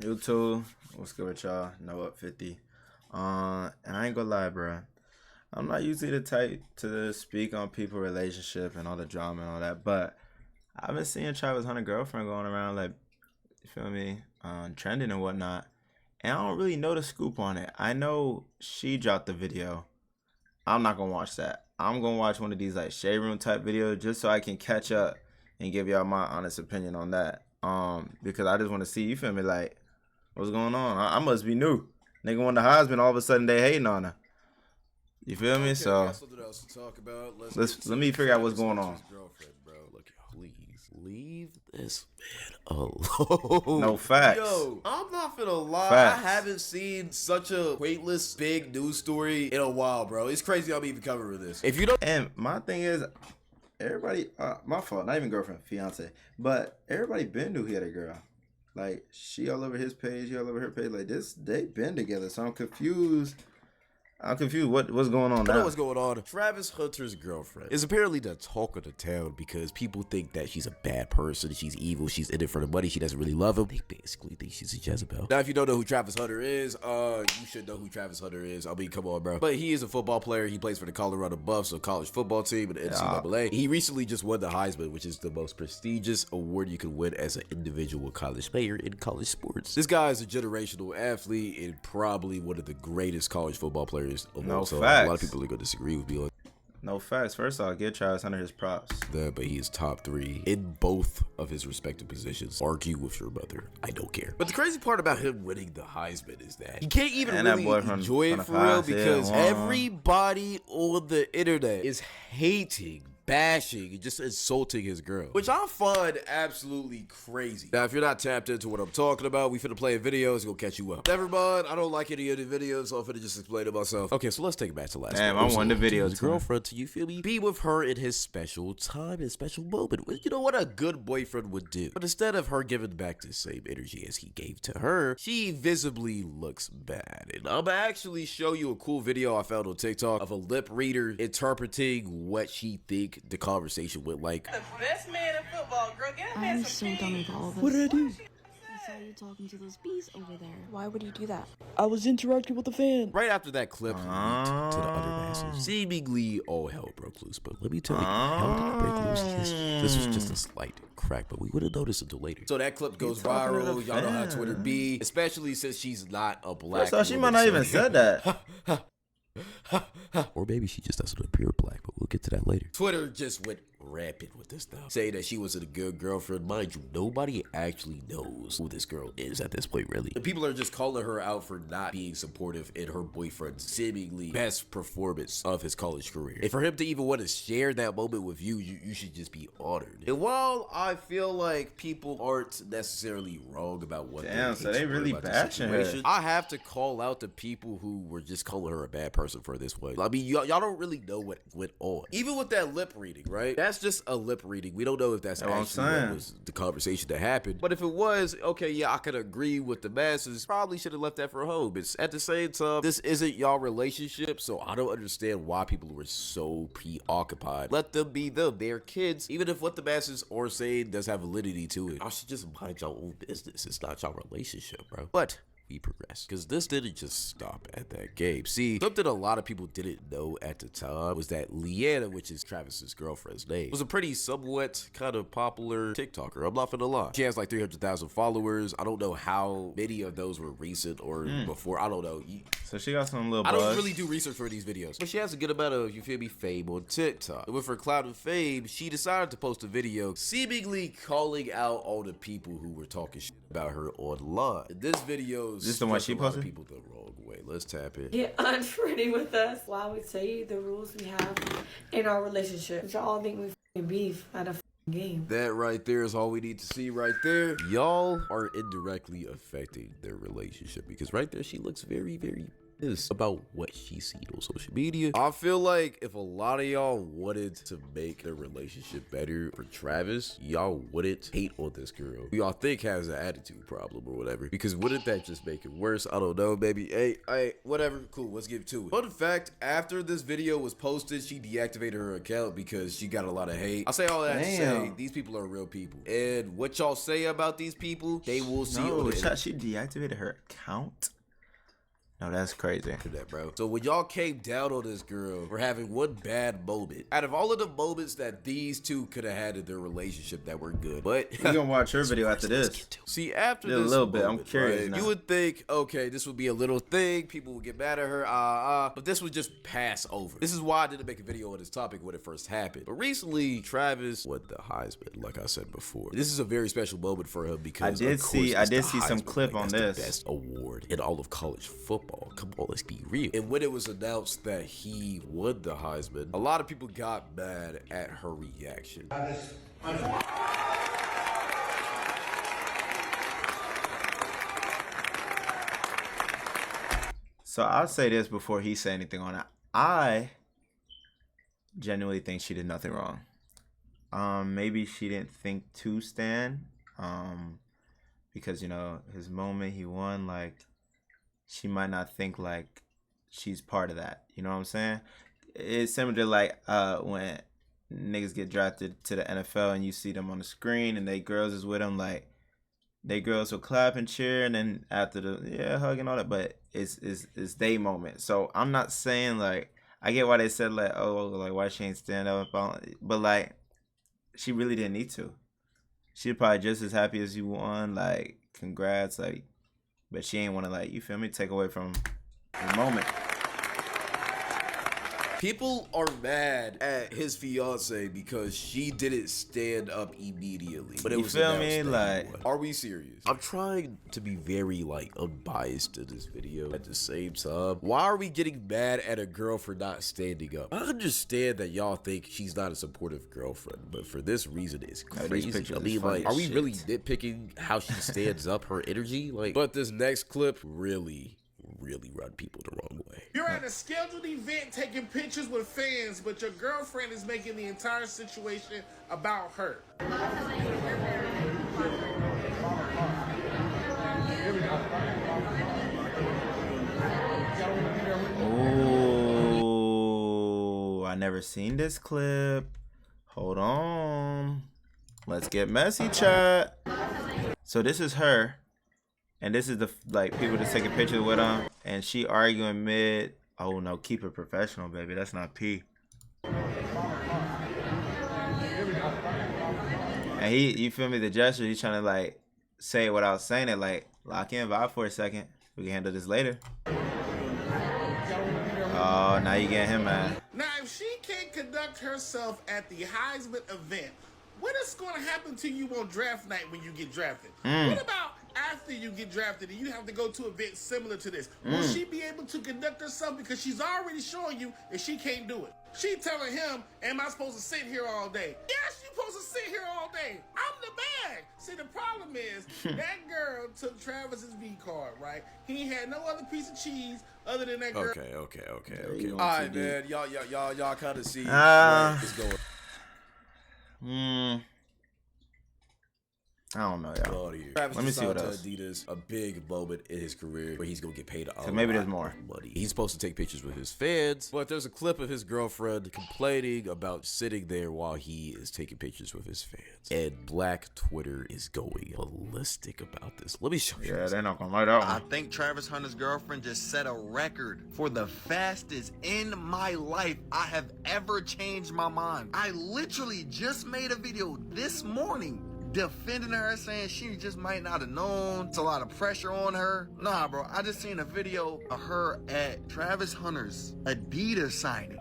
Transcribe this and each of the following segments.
YouTube, what's good with y'all? NOAHUPFIFTY. And I ain't gonna lie, bro. I'm not usually the type to speak on people relationship and all the drama and all that, but I've been seeing Travis Hunter girlfriend going around like, you feel me, trending and whatnot. And I don't really know the scoop on it. I know she dropped the video. I'm not gonna watch that. I'm gonna watch one of these like shade room type videos just so I can catch up and give y'all my honest opinion on that. Because I just want to see, you feel me, like what's going on. I must be new. Nigga won the Heisman, all of a sudden they hating on her. You feel me? Okay, So something else to talk about. let me figure out what's going on. Girlfriend, bro. Look, please leave this man alone. No facts. Yo, I'm not gonna lie. Facts. I haven't seen such a weightless big news story in a while, bro. It's crazy I'm even covering this. If you don't, And my thing is, everybody, my fault, not even girlfriend, fiance, but everybody been knew he had a girl. Like, she all over his page, he all over her page. Like, this, they been together, so I'm confused. What's going on I don't know now? what's going on. Travis Hunter's girlfriend is apparently the talk of the town because people think that she's a bad person, she's evil, she's in it for the money, she doesn't really love him. They basically think she's a Jezebel. Now, if you don't know who Travis Hunter is, you should know who Travis Hunter is. I mean, come on, bro. But he is a football player. He plays for the Colorado Buffs, a college football team in the NCAA. He recently just won the Heisman, which is the most prestigious award you can win as an individual college player in college sports. This guy is a generational athlete and probably one of the greatest college football players of all time. A lot of people are going to disagree with me on No facts. First off, give Travis Hunter his props. that, but he is top 3 in both of his respective positions. Argue with your mother. I don't care. But the crazy part about him winning the Heisman is that he can't even And that really boy from enjoy it the for real Fox, yeah, because wow. everybody on the internet is hating, bashing, and just insulting his girl, which I find absolutely crazy. Now, if you're not tapped into what I'm talking about, we finna play a video. It's gonna catch you up. Never mind, I don't like any of the videos, so I'm finna just explain it myself. Okay, so let's take it back to last Damn, one. I want the videos. His girlfriend, to you feel me? Be with her in his special time and special moment. You know what a good boyfriend would do. But instead of her giving back the same energy as he gave to her, she visibly looks bad. And I'm gonna actually show you a cool video I found on TikTok of a lip reader interpreting what she think the conversation went like. The best man in football, girl. Get a man I'm some so done peas. with all of this. What did I do? I saw you talking to those bees over there. Why would you do that? I was interacting with the fan. Right after that clip leaked to the other masses, seemingly all hell broke loose. But let me tell you, hell did not break loose. This was just a slight crack, but we wouldn't notice until later. So that clip goes talking to the viral. Y'all know how fan. Twitter be, especially since she's not a black First off, she woman, might not so- even said that. Or maybe she just doesn't appear black, but we'll get to that later. Twitter just went rampant with this stuff, saying that she wasn't a good girlfriend. Mind you, nobody actually knows who this girl is at this point, really. And people are just calling her out for not being supportive in her boyfriend's seemingly best performance of his college career. And for him to even want to share that moment with you, you should just be honored. And while I feel like people aren't necessarily wrong about what Damn, so they really bashing her. I have to call out the people who were just calling her a bad person for this one. I mean, y'all don't really know what went on. Even with that lip reading, right? That's just a lip reading. We don't know if that's That's what I'm actually what saying. was the conversation that happened. But if it was, okay, yeah, I could agree with the masses. Probably should have left that for home. But at the same time, this isn't y'all relationship, so I don't understand why people were so preoccupied. Let them be them. They're kids. Even if what the masses are saying does have validity to it, I should just mind y'all own business. It's not y'all relationship, bro. But we progress, because this didn't just stop at that game. See, something a lot of people didn't know at the time was that Leanna, which is Travis's girlfriend's name, was a pretty somewhat kind of popular TikToker. I'm not gonna lie. She has like 300,000 followers. I don't know how many of those were recent or before. I don't know. So she got some little I buzz. don't really do research for these videos, but she has a good amount of, you feel me, fame on TikTok. And with her clout and fame, she decided to post a video seemingly calling out all the people who were talking shit about her online. And this video This the one she struck a lot of posted? people the wrong way. Let's tap in. Get unfriendly with us. Well, I would tell you the rules we have in our relationship. Y'all think we f***ing beef at a f***ing game. That right there is all we need to see right there. Y'all are indirectly affecting their relationship because right there she looks very, very is about what she seen on social media. I feel like if a lot of y'all wanted to make their relationship better for Travis, y'all wouldn't hate on this girl who y'all think has an attitude problem or whatever, because wouldn't that just make it worse? I don't know, baby. Hey, whatever, cool, let's get to it. Fun fact, after this video was posted, she deactivated her account because she got a lot of hate. I say all that to say these people are real people, and what y'all say about these people, they will see on the she deactivated her account. No, that's crazy. That, bro. So when y'all came down on this girl for having one bad moment, out of all of the moments that these two could have had in their relationship that were good, but you gonna watch her video after this. See, after this a little bit, I'm curious. Right, you would think, okay, this would be a little thing, people would get mad at her, but this would just pass over. This is why I didn't make a video on this topic when it first happened. But recently, Travis won the Heisman, like I said before. This is a very special moment for him because I did see some clip on this. The best award in all of college football. Come on, let's be real. And when it was announced that he won the Heisman, a lot of people got mad at her reaction. So I'll say this before he say anything on it. I genuinely think she did nothing wrong. Maybe she didn't think to stand. Because, you know, his moment he won, like, she might not think like she's part of that. You know what I'm saying? It's similar to like when niggas get drafted to the NFL and you see them on the screen and they girls is with them, like they girls will clap and cheer, and then after the hug and all that, but it's they moment. So I'm not saying like, I get why they said like, oh, like why she ain't stand up, but like she really didn't need to. She's probably just as happy as you won, like congrats, like. But she ain't want to, like, you feel me, take away from the moment. People are mad at his fiance because she didn't stand up immediately. But it was feel me? Like, are we serious? I'm trying to be very like unbiased in this video. At the same time, why are we getting mad at a girl for not standing up? I understand that y'all think she's not a supportive girlfriend, but for this reason, it's crazy. I mean, like, are we really nitpicking how she stands up, her energy? Like, but this next clip really run people the wrong way. You're at a scheduled event taking pictures with fans, but your girlfriend is making the entire situation about her. Oh, I never seen this clip. Hold on. Let's get messy, chat. So this is her. And this is the, like, people just taking pictures with him. And she arguing mid. Oh, no. Keep it professional, baby. That's not P. And you feel me? The gesture, he's trying to, like, say it without saying it. Like, lock in, vibe for a second. We can handle this later. Oh, now you get him, man. Now, if she can't conduct herself at the Heisman event, what is going to happen to you on draft night when you get drafted? What about after you get drafted and you have to go to events similar to this? Will she be able to conduct herself, because she's already showing you that she can't do it? She telling him, am I supposed to sit here all day? Yes, you're supposed to sit here all day. I'm the bag. See, the problem is that girl took Travis's V card, right? He had no other piece of cheese other than that girl. Okay. All right, man. Y'all kind of see where it's going. I don't know, y'all. Travis Let me see what else. Adidas, a big moment in his career where he's gonna get paid a lot maybe there's more money. He's supposed to take pictures with his fans, but there's a clip of his girlfriend complaining about sitting there while he is taking pictures with his fans. And Black Twitter is going ballistic about this. Let me show you. Yeah, they're not gonna like that one. I think Travis Hunter's girlfriend just set a record for the fastest in my life I have ever changed my mind. I literally just made a video this morning defending her, saying she just might not have known. It's a lot of pressure on her. Nah, bro, I just seen a video of her at Travis Hunter's Adidas signing.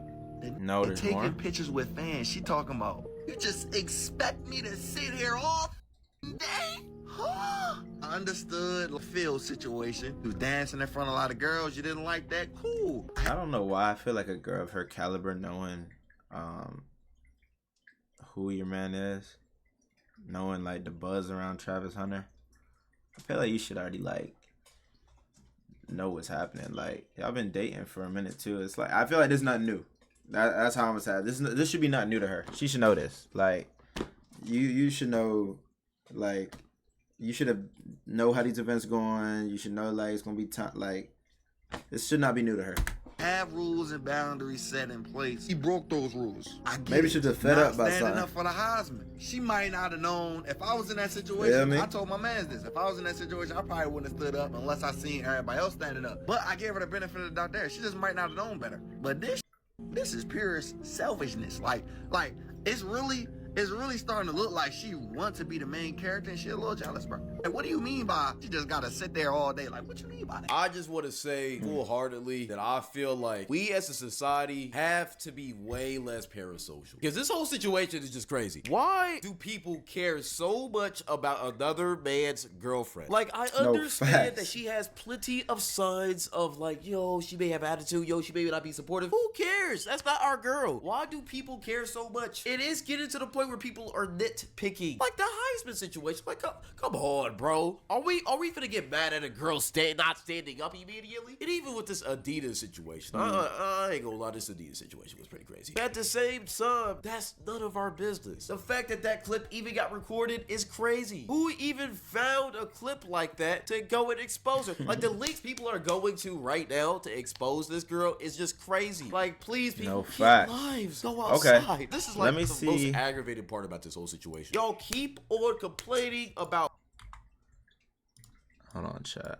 No, there's taking more. pictures with fans. She talking about, you just expect me to sit here all day? Huh? I understood the Phil situation. You was dancing in front of a lot of girls. You didn't like that? Cool. I don't know why. I feel like a girl of her caliber, knowing who your man is, knowing like the buzz around Travis Hunter, I feel like you should already like know what's happening. Like, y'all been dating for a minute too. It's like, I feel like this is not new. That's how I'm gonna say it. This should be not new to her. She should know this. Like, you should know, like, you should have know how these events going. You should know, like, it's gonna be time. Like, this should not be new to her. Have rules and boundaries set in place. He broke those rules. I get Maybe it. she's just fed Not up by standing something. up for the Heisman. She might not have known. If I was in that situation, Yeah, I told my man this. If I was in that situation, I probably wouldn't have stood up unless I seen everybody else standing up. But I gave her the benefit of the doubt there. She just might not have known better. But this is pure selfishness. Like it's really starting to look like she wants to be the main character and she a little jealous, bro. Like, what do you mean by she just gotta sit there all day? Like, what you mean by that? I just want to say full-heartedly that I feel like we as a society have to be way less parasocial. Because this whole situation is just crazy. Why do people care so much about another man's girlfriend? Like, I understand facts. that she has plenty of signs of like, yo, she may have attitude, yo, she may not be supportive. Who cares? That's not our girl. Why do people care so much? It is getting to the point where people are nitpicking. Like the Heisman situation. Like, come on, bro. Are we finna get mad at a girl not standing up immediately? And even with this Adidas situation, I ain't gonna lie, this Adidas situation was pretty crazy. At the same time, that's none of our business. The fact that clip even got recorded is crazy. Who even found a clip like that to go and expose her? Like, the links people are going to right now to expose this girl is just crazy. Like, please, people, get lives. Go outside. Okay. This is Let like me the see. most aggravating part about this whole situation. Y'all keep on complaining about. Hold on, chat.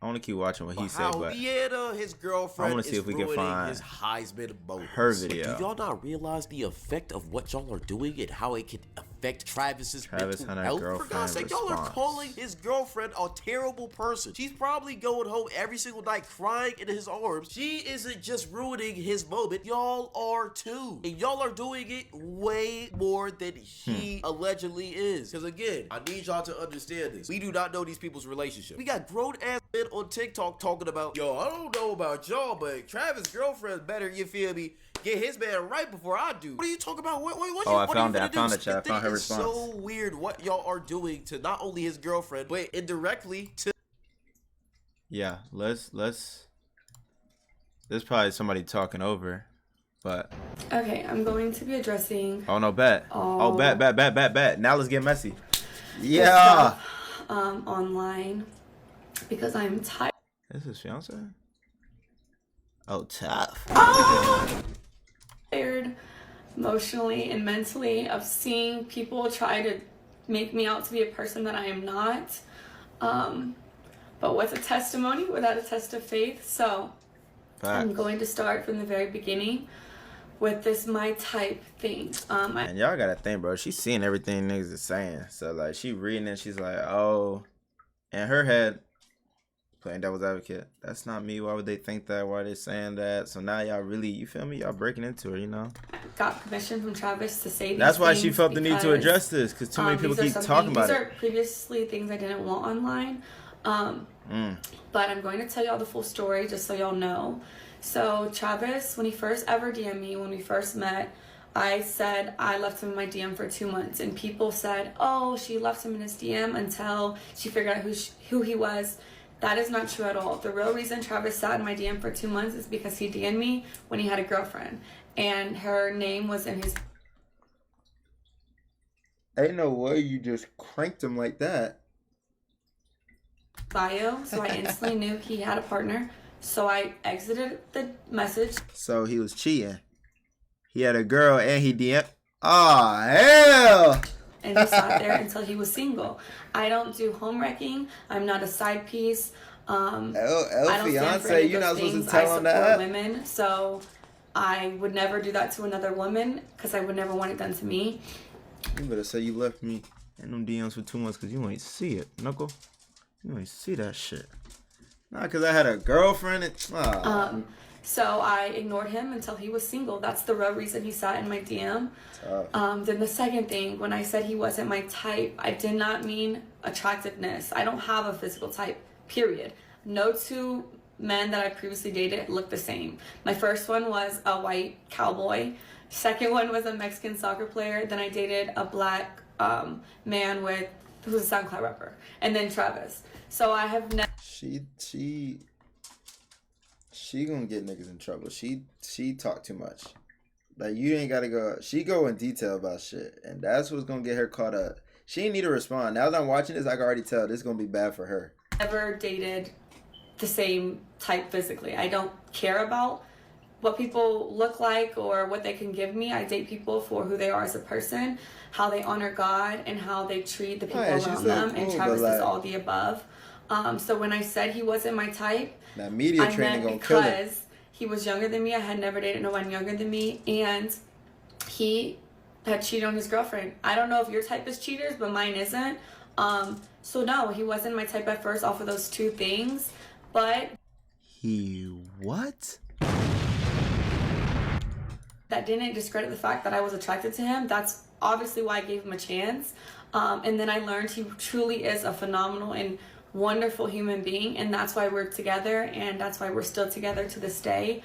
I want to keep watching what he said, How but Deanna, his girlfriend, I wanna see is if we can ruining find his Heisman bonus. her video. Do y'all not realize the effect of what y'all are doing and how it can affect Travis's mental Hunter health? For girlfriend God's sake, y'all are response. calling his girlfriend a terrible person. She's probably going home every single night crying in his arms. She isn't just ruining his moment. Y'all are too. And y'all are doing it way more than he allegedly is. Because again, I need y'all to understand this. We do not know these people's relationship. We got grown-ass men on TikTok talking about, yo, I don't know about y'all, but Travis' girlfriend better, you feel me, get his man right before I do. What are you talking about? What I what found are you it. I finna do? found it, chat. I found her It's response. so weird what y'all are doing to not only his girlfriend, but indirectly to. yeah, let's. There's probably somebody talking over, but Okay, I'm going to be addressing oh no, bet. Oh, bet. Now let's get messy. this Yeah. stuff, online because I'm tired. This is fiance. Oh, tough. Tired emotionally and mentally of seeing people try to make me out to be a person that I am not. But with a testimony without a test of faith. So I'm Facts. going to start from the very beginning with this my type thing. And y'all gotta think, bro. She's seeing everything niggas is saying. So like, she reading it. She's like, oh, in her head, playing devil's advocate. That's not me. Why would they think that? Why are they saying that? So now y'all really, you feel me? Y'all breaking into her, you know? Got permission from Travis to say these That's why she things felt the need to because, address this, because too many people keep talking about These it. are previously things I didn't want online. But I'm going to tell y'all the full story just so y'all know. So Travis, when he first ever DM'd me, when we first met, I said I left him in my DM for 2 months, and people said, oh, she left him in his DM until she figured out who he was. That is not true at all. The real reason Travis sat in my DM for 2 months is because he DM'd me when he had a girlfriend, and her name was in his Ain't no way you just cranked him like that. bio, so I instantly knew he had a partner. So I exited the message. So he was cheating. He had a girl and he DM. Oh, hell. And he sat there until he was single. I don't do home wrecking. I'm not a side piece. I don't stand for fiance, any of you're not those supposed things. to tell I him support that. women, so I would never do that to another woman because I would never want it done to me. You better say you left me in them DMs for 2 months because you ain't see it, knuckle. You ain't see that shit. Nah, because I had a girlfriend. So I ignored him until he was single. That's the real reason he sat in my DM. Then the second thing, when I said he wasn't my type, I did not mean attractiveness. I don't have a physical type, period. No two men that I previously dated looked the same. My first one was a white cowboy. Second one was a Mexican soccer player. Then I dated a black man with who's a SoundCloud rapper, and then Travis. So I have never. She gonna get niggas in trouble. She talk too much. Like, you ain't gotta go. She go in detail about shit, and that's what's gonna get her caught up. She ain't need to respond. Now that I'm watching this, I can already tell this is gonna be bad for her. Never dated the same type physically. I don't care about what people look like or what they can give me. I date people for who they are as a person, how they honor God, and how they treat the people around them. And Travis is all the above. So when I said he wasn't my type, that media training gonna kill it. Because he was younger than me. I had never dated no one younger than me, and he had cheated on his girlfriend. I don't know if your type is cheaters, but mine isn't. So no, he wasn't my type at first off of those two things, but he what? That didn't discredit the fact that I was attracted to him. That's obviously why I gave him a chance. And then I learned he truly is a phenomenal and wonderful human being, and that's why we're together, and that's why we're still together to this day.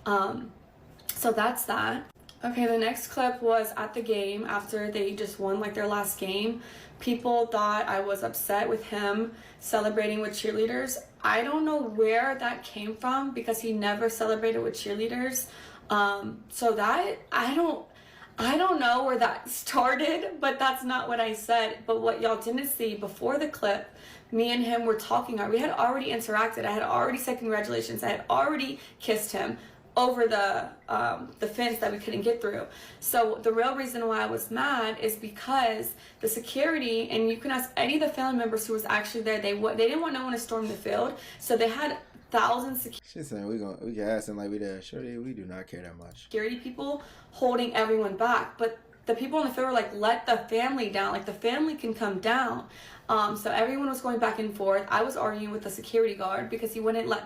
So that's that. Okay, the next clip was at the game after they just won like their last game. People thought I was upset with him celebrating with cheerleaders. I don't know where that came from because he never celebrated with cheerleaders. So that I don't know where that started, but that's not what I said. But what y'all didn't see before the clip, me and him were talking. We had already interacted. I had already said congratulations. I had already kissed him over the fence that we couldn't get through. So the real reason why I was mad is because the security, and you can ask any of the family members who was actually there, they didn't want no one to storm the field. So they had thousands of She's saying we can ask him like we there. Sure, we do not care that much. Security people holding everyone back, but the people in the field were like, let the family down. Like, the family can come down. So everyone was going back and forth. I was arguing with the security guard because he wouldn't let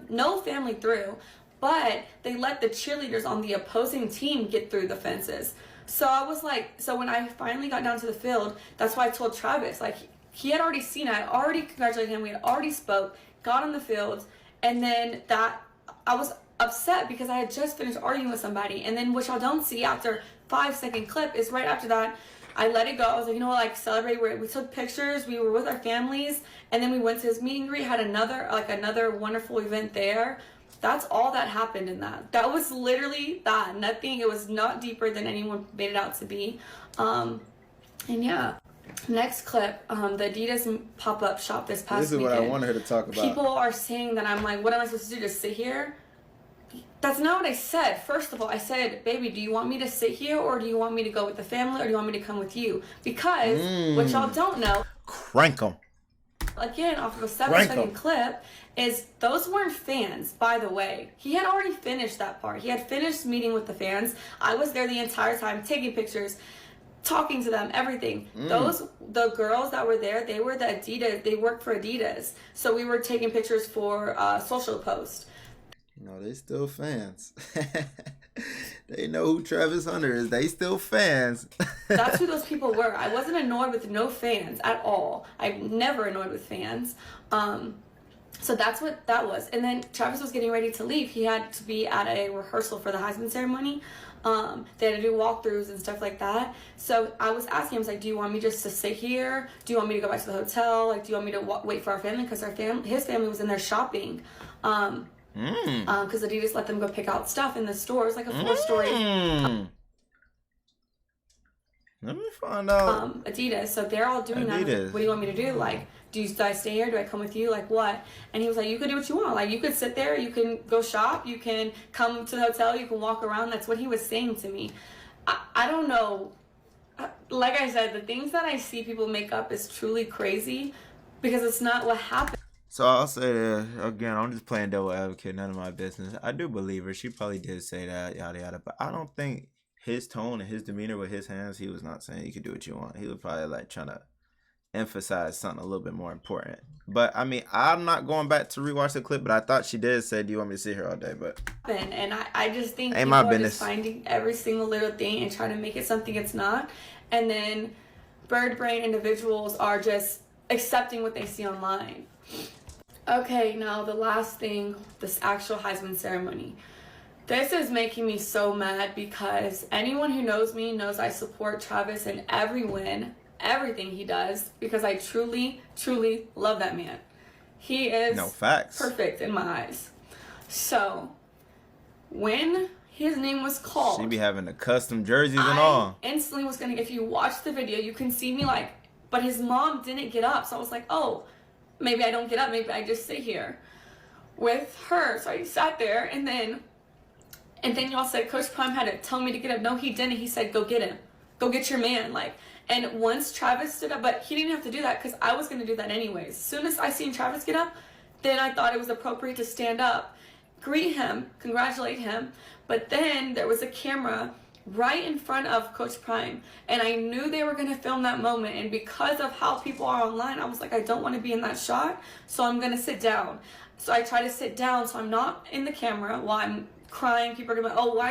no family through, but they let the cheerleaders on the opposing team get through the fences. So I was like, so when I finally got down to the field, that's why I told Travis, like, he had already seen it. I already congratulated him. We had already spoke, got on the field, and then that I was upset because I had just finished arguing with somebody. And then what y'all don't see after 5-second clip is right after that, I let it go. I was like, you know what, like, celebrate. We took pictures. We were with our families, and then we went to his meet and greet. Had another wonderful event there. That's all that happened in that. That was literally that. Nothing. It was not deeper than anyone made it out to be. And yeah. Next clip, the Adidas pop-up shop this past weekend. This is what I wanted her to talk about. People are saying that I'm like, what am I supposed to do? Just sit here? That's not what I said. First of all, I said, baby, do you want me to sit here, or do you want me to go with the family, or do you want me to come with you? Because what y'all don't know, crank them. Again, off of a 7-second clip, is those weren't fans, by the way. He had already finished that part. He had finished meeting with the fans. I was there the entire time, taking pictures, talking to them, everything. The girls that were there, they were the Adidas, they worked for Adidas. So we were taking pictures for social post. No, they still fans. They know who Travis Hunter is. They still fans. That's who those people were. I wasn't annoyed with no fans at all. I'm never annoyed with fans. So that's what that was. And then Travis was getting ready to leave. He had to be at a rehearsal for the Heisman ceremony. They had to do walkthroughs and stuff like that. So I was asking him, I was like, do you want me just to sit here? Do you want me to go back to the hotel? Like, do you want me to wait for our family? Because his family was in there shopping. Because Adidas let them go pick out stuff in the stores, like a 4-story. Let me find out. Adidas. So they're all doing that. Like, what do you want me to do? Like, do I stay here? Do I come with you? Like, what? And he was like, you could do what you want. Like, you could sit there. You can go shop. You can come to the hotel. You can walk around. That's what he was saying to me. I don't know. Like I said, the things that I see people make up is truly crazy because it's not what happened. So I'll say that, again, I'm just playing devil advocate, none of my business. I do believe her. She probably did say that, yada, yada. But I don't think his tone and his demeanor with his hands, he was not saying you could do what you want. He was probably like trying to emphasize something a little bit more important. But, I mean, I'm not going back to rewatch the clip, but I thought she did say, do you want me to sit here all day? But and I just think ain't people my are business. just finding every single little thing and trying to make it something it's not. And then bird brain individuals are just accepting what they see online. Okay, now the last thing, this actual Heisman ceremony. This is making me so mad because anyone who knows me knows I support Travis in every win. everything he does because I truly, truly love that man. He is No facts. perfect in my eyes. So when his name was called, She be having the custom jerseys and I all. instantly was gonna, if you watch the video, you can see me like, but his mom didn't get up. So I was like, oh, maybe I don't get up. Maybe I just sit here with her. So I sat there and then y'all said Coach Prime had to tell me to get up. No, he didn't. He said, go get him. Go get your man. Like, and once Travis stood up, but he didn't have to do that because I was going to do that anyways. As soon as I seen Travis get up, then I thought it was appropriate to stand up, greet him, congratulate him. But then there was a camera right in front of Coach Prime, and I knew they were going to film that moment. And because of how people are online, I was like, I don't want to be in that shot, so I'm going to sit down. So I try to sit down so I'm not in the camera while I'm crying. People are gonna be like, oh, why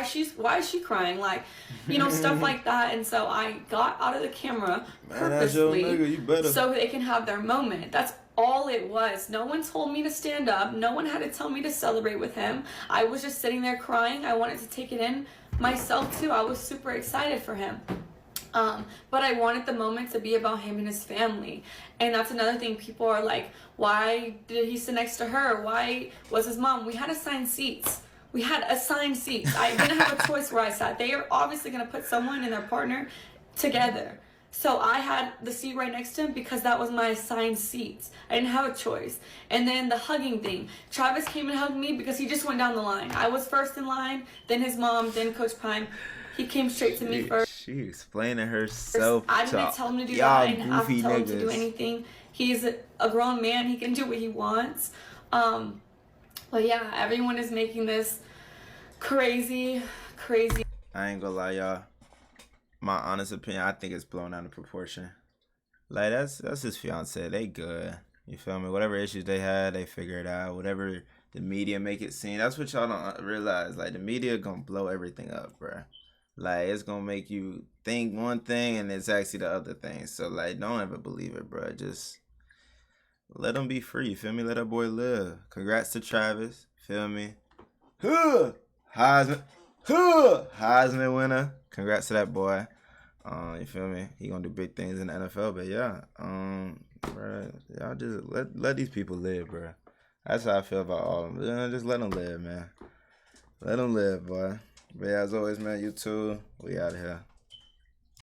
is she crying, like, you know, stuff like that. And so I got out of the camera purposely, you better. so they can have their moment. That's all it was. No one told me to stand up. No one had to tell me to celebrate with him. I was just sitting there crying. I wanted to take it in myself too. I was super excited for him. But I wanted the moment to be about him and his family. And that's another thing. People are like, why did he sit next to her? Why was his mom? We had assigned seats. We had assigned seats. I didn't have a choice where I sat. They are obviously going to put someone and their partner together. So I had the seat right next to him because that was my assigned seats. I didn't have a choice. And then the hugging thing. Travis came and hugged me because he just went down the line. I was first in line, then his mom, then Coach Prime. He came straight to me first. She explaining herself. I didn't tell him to do that. I didn't have to tell him to do anything. He's a grown man. He can do what he wants. But yeah, everyone is making this crazy. I ain't gonna lie, y'all. My honest opinion, I think it's blown out of proportion. Like, that's his fiance. They good. You feel me? Whatever issues they had, they figure it out. Whatever the media make it seem. That's what y'all don't realize. Like, the media gonna blow everything up, bruh. Like, it's gonna make you think one thing and it's actually the other thing. So, like, don't ever believe it, bruh. Just let him be free. You feel me? Let that boy live. Congrats to Travis. Feel me? Heisman winner. Congrats to that boy. You feel me? He gonna do big things in the NFL. But yeah, bro, y'all just let these people live, bro. That's how I feel about all of them. Just let them live, man. Let them live, boy. But yeah, as always, man, you too. We out of here.